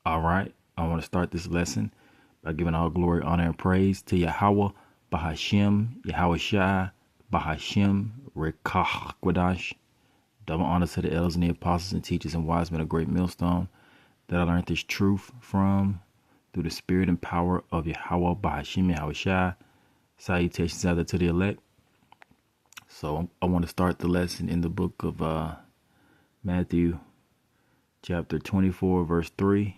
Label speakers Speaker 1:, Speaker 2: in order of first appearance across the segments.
Speaker 1: All right, I want to start this lesson by giving all glory, honor, and praise to Yahweh, Bahashem, Yahweh Shai, Bahashem, Rekah Kwadash. Double honor to the elders and the apostles and teachers and wise men of great millstone that I learned this truth from through the spirit and power of Yahweh, Bahashem, Yahweh Shai. Salutations out there to the elect. So I want to start the lesson in the book of Matthew, chapter 24, verse 3.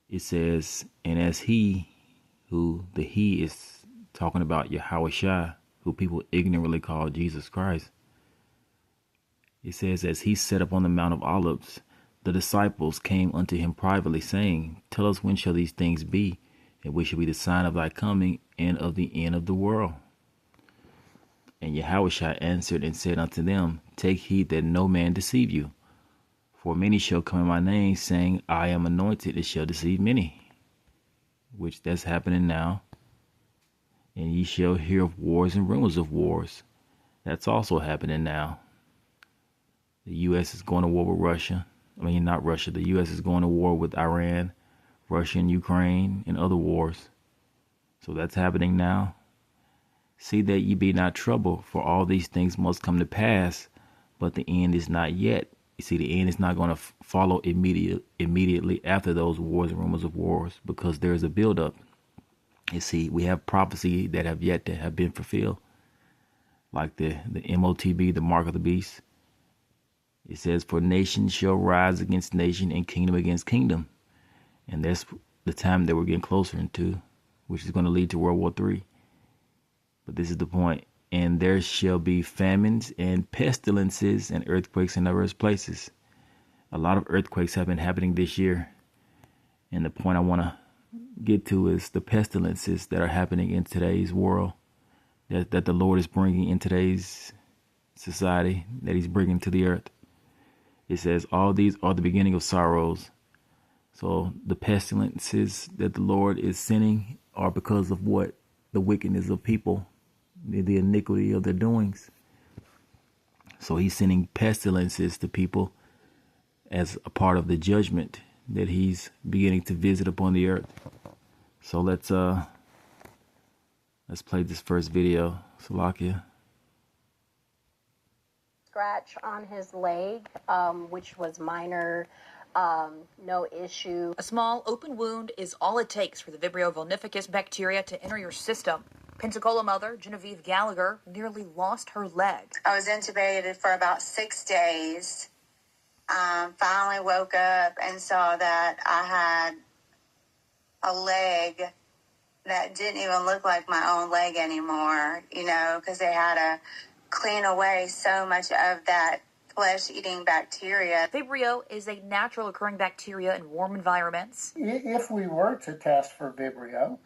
Speaker 1: It says, and as he, who the he is talking about Yahweh Shai, who people ignorantly call Jesus Christ. It says, as he sat up on the Mount of Olives, the disciples came unto him privately, saying, tell us when shall these things be, and which shall be the sign of thy coming and of the end of the world? And Yahweh Shai answered and said unto them, take heed that no man deceive you. For many shall come in my name, saying, I am anointed, and shall deceive many. Which that's happening now. And ye shall hear of wars and rumors of wars. That's also happening now. The U.S. is going to war with Russia. I mean, not Russia. The U.S. is going to war with Iran, Russia, and Ukraine, and other wars. So that's happening now. See that ye be not troubled, for all these things must come to pass, but the end is not yet. You see, the end is not going to follow immediately after those wars and rumors of wars, because there's a buildup. You see, we have prophecy that have yet to have been fulfilled, like the MOTB, the mark of the beast. It says, for nation shall rise against nation and kingdom against kingdom. And that's the time that we're getting closer into, which is going to lead to World War III. But this is the point. And there shall be famines and pestilences and earthquakes in diverse places. A lot of earthquakes have been happening this year. And the point I want to get to is the pestilences that are happening in today's world, that the Lord is bringing in today's society, that he's bringing to the earth. It says, all these are the beginning of sorrows. So the pestilences that the Lord is sending are because of what? The wickedness of people, the iniquity of their doings. So he's sending pestilences to people as a part of the judgment that he's beginning to visit upon the earth. So let's play this first video. Salakia.
Speaker 2: Scratch on his leg, which was minor, no issue.
Speaker 3: A small open wound is all it takes for the Vibrio vulnificus bacteria to enter your system. Pensacola mother Genevieve Gallagher nearly lost her leg.
Speaker 4: I was intubated for about 6 days. Finally woke up and saw that I had a leg that didn't even look like my own leg anymore, because they had to clean away so much of that flesh-eating bacteria.
Speaker 3: Vibrio is a natural occurring bacteria in warm environments.
Speaker 5: If we were to test for Vibrio,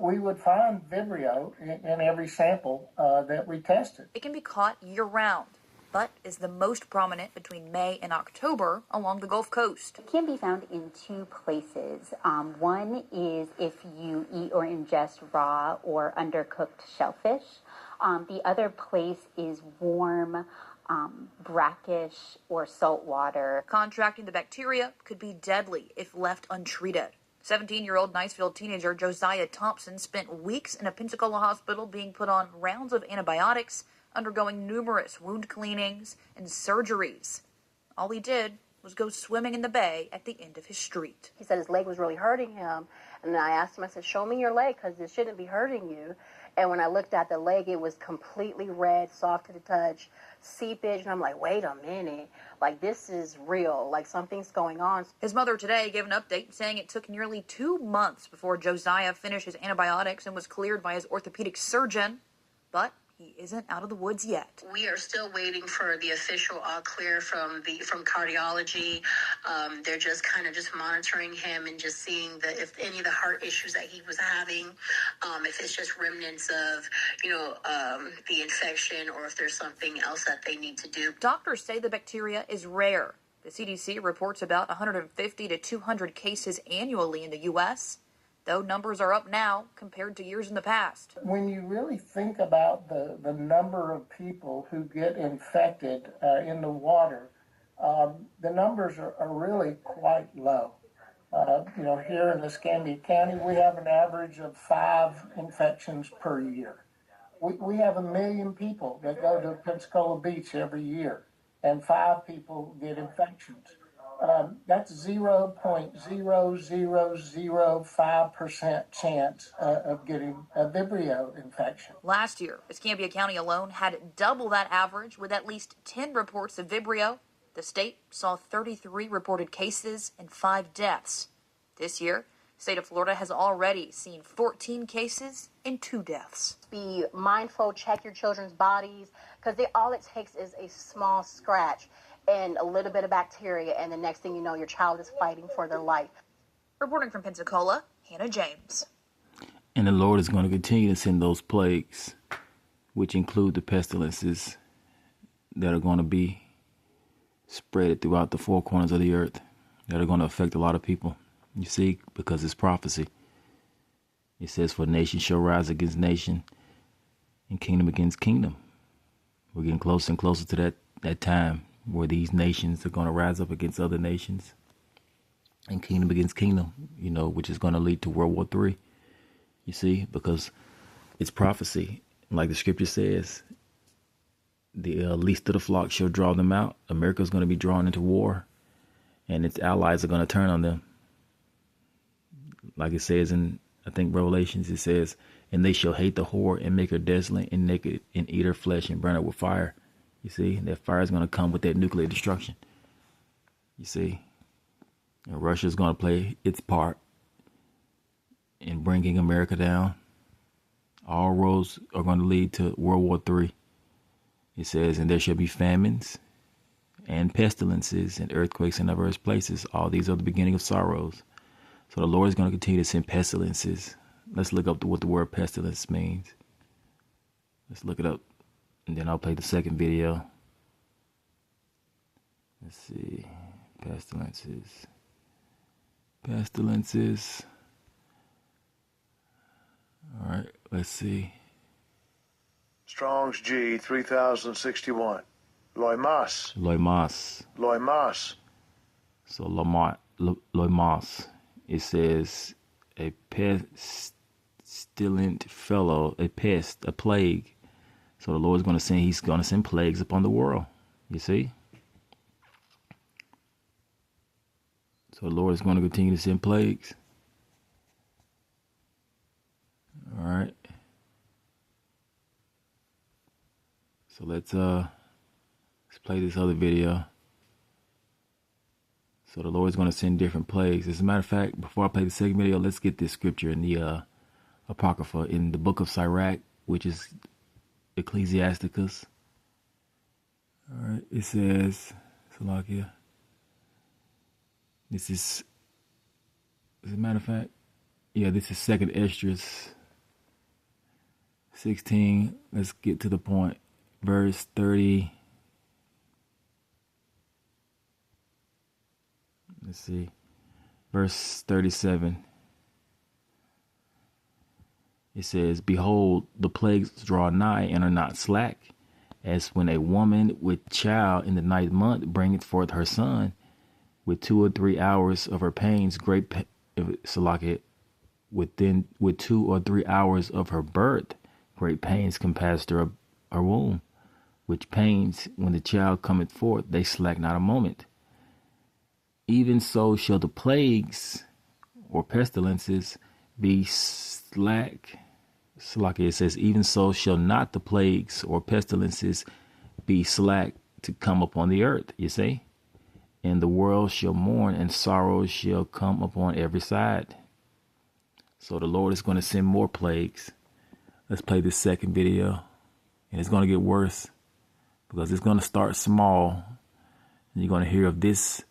Speaker 5: we would find Vibrio in every sample that we tested.
Speaker 3: It can be caught year-round, but is the most prominent between May and October along the Gulf Coast.
Speaker 6: It can be found in two places. One is if you eat or ingest raw or undercooked shellfish. The other place is warm, brackish, or salt water.
Speaker 3: Contracting the bacteria could be deadly if left untreated. 17-year-old Niceville teenager Josiah Thompson spent weeks in a Pensacola hospital being put on rounds of antibiotics, undergoing numerous wound cleanings and surgeries. All he did was go swimming in the bay at the end of his street.
Speaker 2: He said his leg was really hurting him. And I asked him, I said, show me your leg, because it shouldn't be hurting you. And when I looked at the leg, it was completely red, soft to the touch, seepage. And I'm like, wait a minute. Like, this is real. Like, something's going on.
Speaker 3: His mother today gave an update saying it took nearly 2 months before Josiah finished his antibiotics and was cleared by his orthopedic surgeon. But he isn't out of the woods yet.
Speaker 4: We are still waiting for the official clear from cardiology. They're just kind of monitoring him and just seeing if any of the heart issues that he was having, if it's just remnants of, the infection, or if there's something else that they need to do.
Speaker 3: Doctors say the bacteria is rare. The CDC reports about 150 to 200 cases annually in the U.S., though numbers are up now compared to years in the past.
Speaker 5: When you really think about the number of people who get infected in the water, the numbers are really quite low. Here in Escambia County, we have an average of 5 infections per year. We have 1 million people that go to Pensacola Beach every year, and 5 people get infections. That's 0.0005% chance of getting a Vibrio infection.
Speaker 3: Last year, Escambia County alone had double that average with at least 10 reports of Vibrio. The state saw 33 reported cases and 5 deaths. This year, the state of Florida has already seen 14 cases and 2 deaths.
Speaker 2: Be mindful, check your children's bodies, because all it takes is a small scratch and a little bit of bacteria, and the next thing you know, your child is fighting for their life.
Speaker 3: Reporting from Pensacola, Hannah James.
Speaker 1: And the Lord is going to continue to send those plagues, which include the pestilences that are going to be spread throughout the 4 corners of the earth, that are going to affect a lot of people. You see, because it's prophecy. It says, for nation shall rise against nation and kingdom against kingdom. We're getting closer and closer to that time where these nations are going to rise up against other nations and kingdom against kingdom, which is going to lead to World War III. You see, because it's prophecy. Like the scripture says, the least of the flock shall draw them out. America's going to be drawn into war, and its allies are going to turn on them. Like it says in, I think, Revelations, it says, and they shall hate the whore and make her desolate and naked and eat her flesh and burn her with fire. You see, that fire is going to come with that nuclear destruction. You see, and Russia's going to play its part in bringing America down. All roads are going to lead to World War III. It says, and there shall be famines and pestilences and earthquakes in diverse places. All these are the beginning of sorrows. So the Lord is going to continue to send pestilences. Let's look up what the word pestilence means. Let's look it up. And then I'll play the second video. Let's see. Pestilences. Pestilences. All right, let's see.
Speaker 7: Strong's G 3061. Loimas.
Speaker 1: Loimas.
Speaker 7: Loimas.
Speaker 1: So Loimas. It says a pestilent fellow, a pest, a plague. So the Lord's going to send, he's going to send plagues upon the world. You see? So the Lord is going to continue to send plagues. All right. So let's play this other video. So the Lord's going to send different plagues. As a matter of fact, before I play the second video, let's get this scripture in the Apocrypha, in the book of Sirach, which is Ecclesiasticus. All right, it says, Salakia. This is, as a matter of fact, yeah, this is 2nd Esdras 16. Let's get to the point. Verse 30. Let's see. Verse 37. It says, behold, the plagues draw nigh and are not slack, as when a woman with child in the 9th month bringeth forth her son, with 2 or 3 hours of her pains, with 2 or 3 hours of her birth, great pains compassed her womb, which pains, when the child cometh forth, they slack not a moment. Even so shall the plagues or pestilences be slack. It says, even so shall not the plagues or pestilences be slack to come upon the earth, you see? And the world shall mourn, and sorrows shall come upon every side. So the Lord is going to send more plagues. Let's play this second video. And it's going to get worse, because it's going to start small. And you're going to hear of this,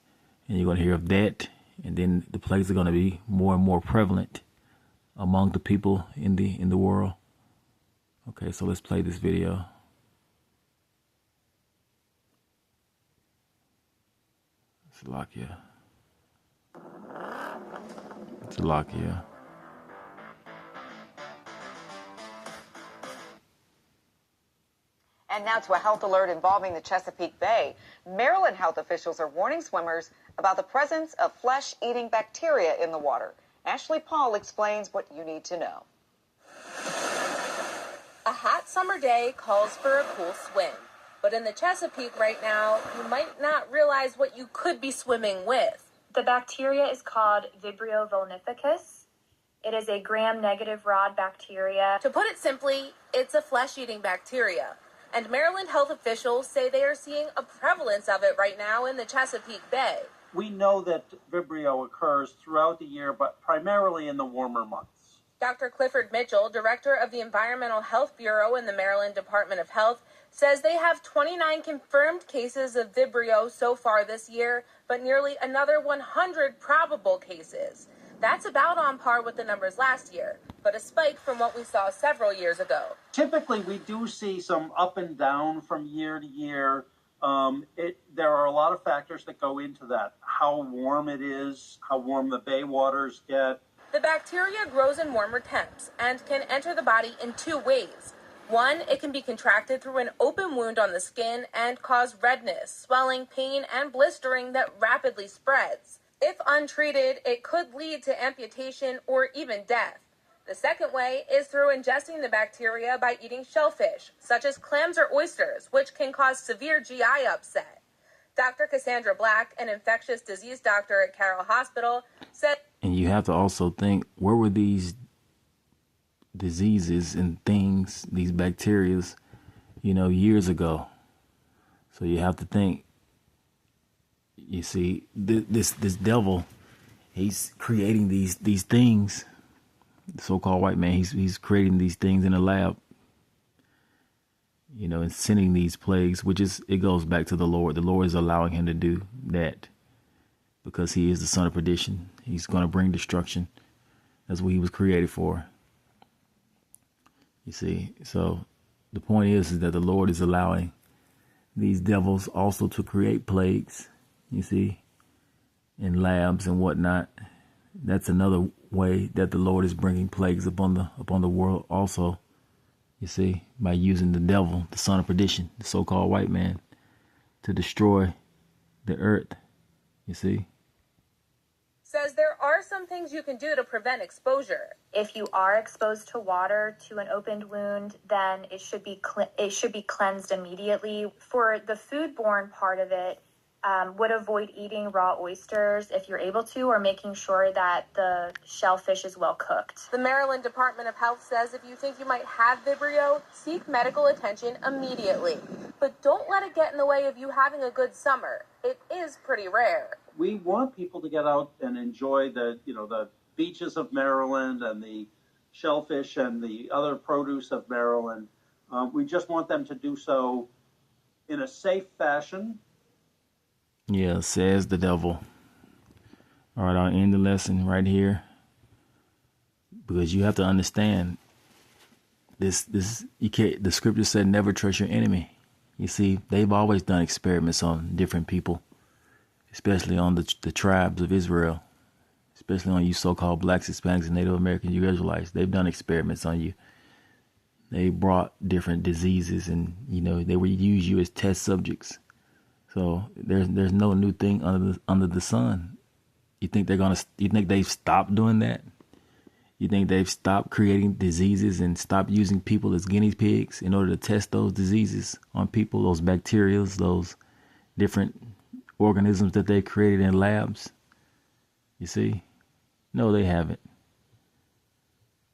Speaker 1: and you're going to hear of that. And then the plagues are going to be more and more prevalent among the people in the world. Okay, so let's play this video. Salakia. Salakia.
Speaker 8: And now to a health alert involving the Chesapeake Bay. Maryland health officials are warning swimmers about the presence of flesh-eating bacteria in the water. Ashley Paul explains what you need to know.
Speaker 9: A hot summer day calls for a cool swim. But in the Chesapeake right now, you might not realize what you could be swimming with.
Speaker 10: The bacteria is called Vibrio vulnificus. It is a gram-negative rod bacteria.
Speaker 9: To put it simply, it's a flesh-eating bacteria. And Maryland health officials say they are seeing a prevalence of it right now in the Chesapeake Bay.
Speaker 11: We know that Vibrio occurs throughout the year, but primarily in the warmer months.
Speaker 9: Dr. Clifford Mitchell, director of the Environmental Health Bureau in the Maryland Department of Health, says they have 29 confirmed cases of Vibrio so far this year, but nearly another 100 probable cases. That's about on par with the numbers last year, but a spike from what we saw several years ago.
Speaker 11: Typically, we do see some up and down from year to year. There are a lot of factors that go into that. How warm it is, how warm the bay waters get.
Speaker 9: The bacteria grows in warmer temps and can enter the body in two ways. One, it can be contracted through an open wound on the skin and cause redness, swelling, pain, and blistering that rapidly spreads. If untreated, it could lead to amputation or even death. The second way is through ingesting the bacteria by eating shellfish, such as clams or oysters, which can cause severe GI upset. Dr. Cassandra Black, an infectious disease doctor at Carroll Hospital, said...
Speaker 1: And you have to also think, where were these diseases and things, these bacterias, years ago? So you have to think, you see, this devil, he's creating these things. The so-called white man, he's creating these things in a lab, and sending these plagues, it goes back to the Lord. The Lord is allowing him to do that because he is the son of perdition. He's going to bring destruction. That's what he was created for. You see, so the point is that the Lord is allowing these devils also to create plagues, you see, in labs and whatnot. That's another way that the Lord is bringing plagues upon the world also, you see, by using the devil, the son of perdition, the so-called white man, to destroy the earth, you see.
Speaker 9: Says there are some things you can do to prevent exposure.
Speaker 10: If you are exposed to water to an opened wound, then it should be cleansed immediately. For the foodborne part of it, would avoid eating raw oysters if you're able to, or making sure that the shellfish is well cooked.
Speaker 9: The Maryland Department of Health says if you think you might have Vibrio, seek medical attention immediately. But don't let it get in the way of you having a good summer. It is pretty rare.
Speaker 11: We want people to get out and enjoy the beaches of Maryland and the shellfish and the other produce of Maryland. We just want them to do so in a safe fashion.
Speaker 1: Yeah, says the devil. All right, I'll end the lesson right here, because you have to understand this. You can't. The scripture said, "Never trust your enemy." You see, they've always done experiments on different people, especially on the tribes of Israel, especially on you so-called blacks, Hispanics, and Native Americans, you Israelites. They've done experiments on you. They brought different diseases, and they would use you as test subjects. So there's no new thing under the sun. You think they've stopped doing that? You think they've stopped creating diseases and stopped using people as guinea pigs in order to test those diseases on people, those bacteria, those different organisms that they created in labs? You see? No, they haven't.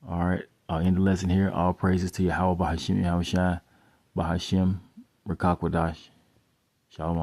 Speaker 1: All right, I'll end the lesson here. All praises to Yahweh Bahashim Yahushua Bahashim Rekakwadash. Shalom.